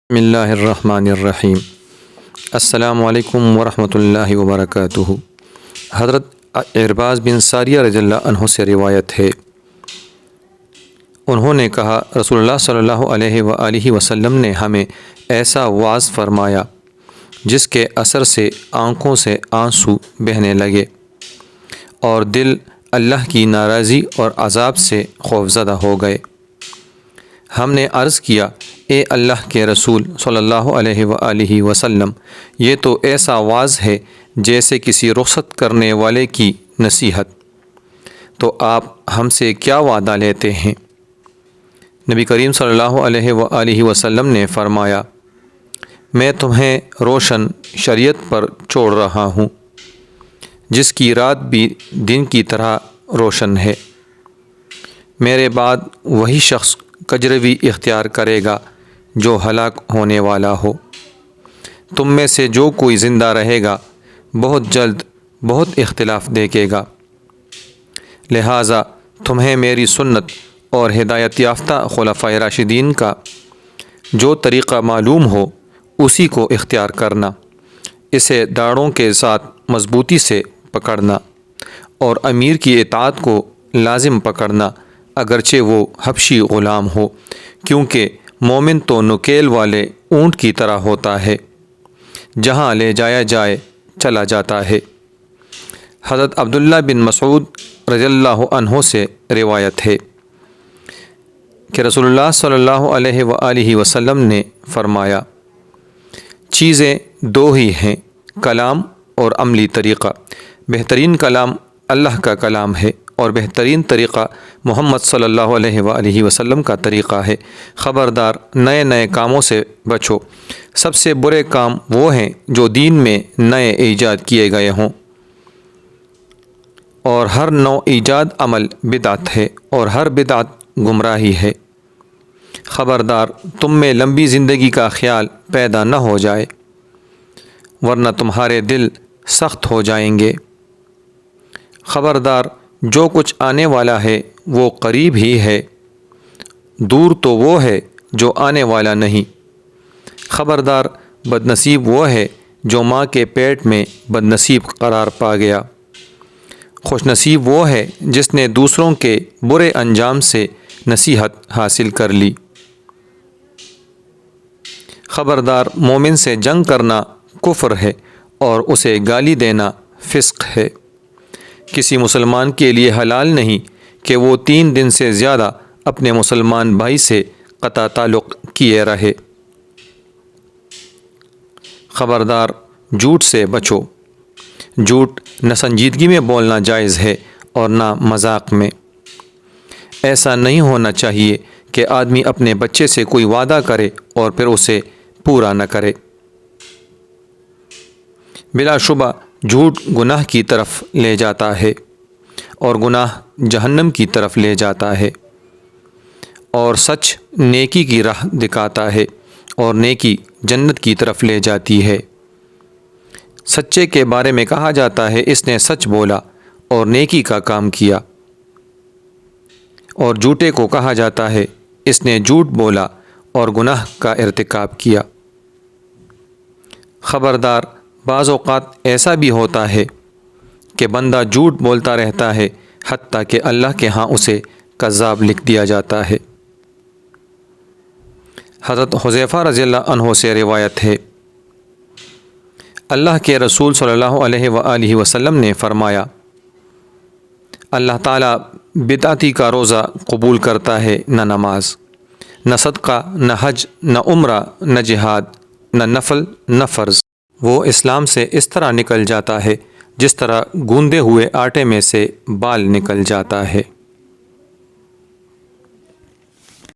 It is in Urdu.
بسم اللہ الرحمن الرحیم۔ السلام علیکم ورحمۃ اللہ وبرکاتہ۔ حضرت عرباض بن ساریہ رضی اللہ عنہ سے روایت ہے، انہوں نے کہا رسول اللہ صلی اللہ علیہ وآلہ وسلم نے ہمیں ایسا وعظ فرمایا جس کے اثر سے آنکھوں سے آنسو بہنے لگے اور دل اللہ کی ناراضی اور عذاب سے خوفزدہ ہو گئے۔ ہم نے عرض کیا، اے اللہ کے رسول صلی اللہ علیہ وآلہ وسلم، یہ تو ایسا وعظ ہے جیسے کسی رخصت کرنے والے کی نصیحت، تو آپ ہم سے کیا وعدہ لیتے ہیں؟ نبی کریم صلی اللہ علیہ وآلہ وسلم نے فرمایا، میں تمہیں روشن شریعت پر چھوڑ رہا ہوں جس کی رات بھی دن کی طرح روشن ہے۔ میرے بعد وہی شخص کجروی اختیار کرے گا جو ہلاک ہونے والا ہو۔ تم میں سے جو کوئی زندہ رہے گا بہت جلد بہت اختلاف دیکھے گا، لہٰذا تمہیں میری سنت اور ہدایت یافتہ خلفائے راشدین کا جو طریقہ معلوم ہو اسی کو اختیار کرنا، اسے داڑھوں کے ساتھ مضبوطی سے پکڑنا اور امیر کی اطاعت کو لازم پکڑنا اگرچہ وہ حبشی غلام ہو، کیونکہ مومن تو نکیل والے اونٹ کی طرح ہوتا ہے، جہاں لے جایا جائے چلا جاتا ہے۔ حضرت عبداللہ بن مسعود رضی اللہ عنہ سے روایت ہے کہ رسول اللہ صلی اللہ علیہ وآلہ وسلم نے فرمایا، چیزیں دو ہی ہیں، کلام اور عملی طریقہ۔ بہترین کلام اللہ کا کلام ہے اور بہترین طریقہ محمد صلی اللہ علیہ وآلہ وسلم کا طریقہ ہے۔ خبردار، نئے نئے کاموں سے بچو۔ سب سے برے کام وہ ہیں جو دین میں نئے ایجاد کیے گئے ہوں، اور ہر نو ایجاد عمل بدعت ہے اور ہر بدعت گمراہی ہے۔ خبردار، تم میں لمبی زندگی کا خیال پیدا نہ ہو جائے، ورنہ تمہارے دل سخت ہو جائیں گے۔ خبردار، جو کچھ آنے والا ہے وہ قریب ہی ہے، دور تو وہ ہے جو آنے والا نہیں۔ خبردار، بد نصیب وہ ہے جو ماں کے پیٹ میں بد نصیب قرار پا گیا۔ خوش نصیب وہ ہے جس نے دوسروں کے برے انجام سے نصیحت حاصل کر لی۔ خبردار، مومن سے جنگ کرنا کفر ہے اور اسے گالی دینا فسق ہے۔ کسی مسلمان کے لیے حلال نہیں کہ وہ 3 دن سے زیادہ اپنے مسلمان بھائی سے قطع تعلق کیے رہے۔ خبردار، جھوٹ سے بچو۔ جھوٹ نہ سنجیدگی میں بولنا جائز ہے اور نہ مذاق میں۔ ایسا نہیں ہونا چاہیے کہ آدمی اپنے بچے سے کوئی وعدہ کرے اور پھر اسے پورا نہ کرے۔ بلا شبہ جھوٹ گناہ کی طرف لے جاتا ہے اور گناہ جہنم کی طرف لے جاتا ہے، اور سچ نیکی کی راہ دکھاتا ہے اور نیکی جنت کی طرف لے جاتی ہے۔ سچے کے بارے میں کہا جاتا ہے، اس نے سچ بولا اور نیکی کا کام کیا، اور جھوٹے کو کہا جاتا ہے، اس نے جھوٹ بولا اور گناہ کا ارتکاب کیا۔ خبردار، بعض اوقات ایسا بھی ہوتا ہے کہ بندہ جھوٹ بولتا رہتا ہے حتیٰ کہ اللہ کے ہاں اسے کذاب لکھ دیا جاتا ہے۔ حضرت حذیفہ رضی اللہ عنہ سے روایت ہے، اللہ کے رسول صلی اللہ علیہ وآلہ وسلم نے فرمایا، اللہ تعالیٰ بدعتی کا روزہ قبول کرتا ہے، نہ نماز، نہ صدقہ، نہ حج، نہ عمرہ، نہ جہاد، نہ نفل، نہ فرض۔ وہ اسلام سے اس طرح نکل جاتا ہے جس طرح گوندے ہوئے آٹے میں سے بال نکل جاتا ہے۔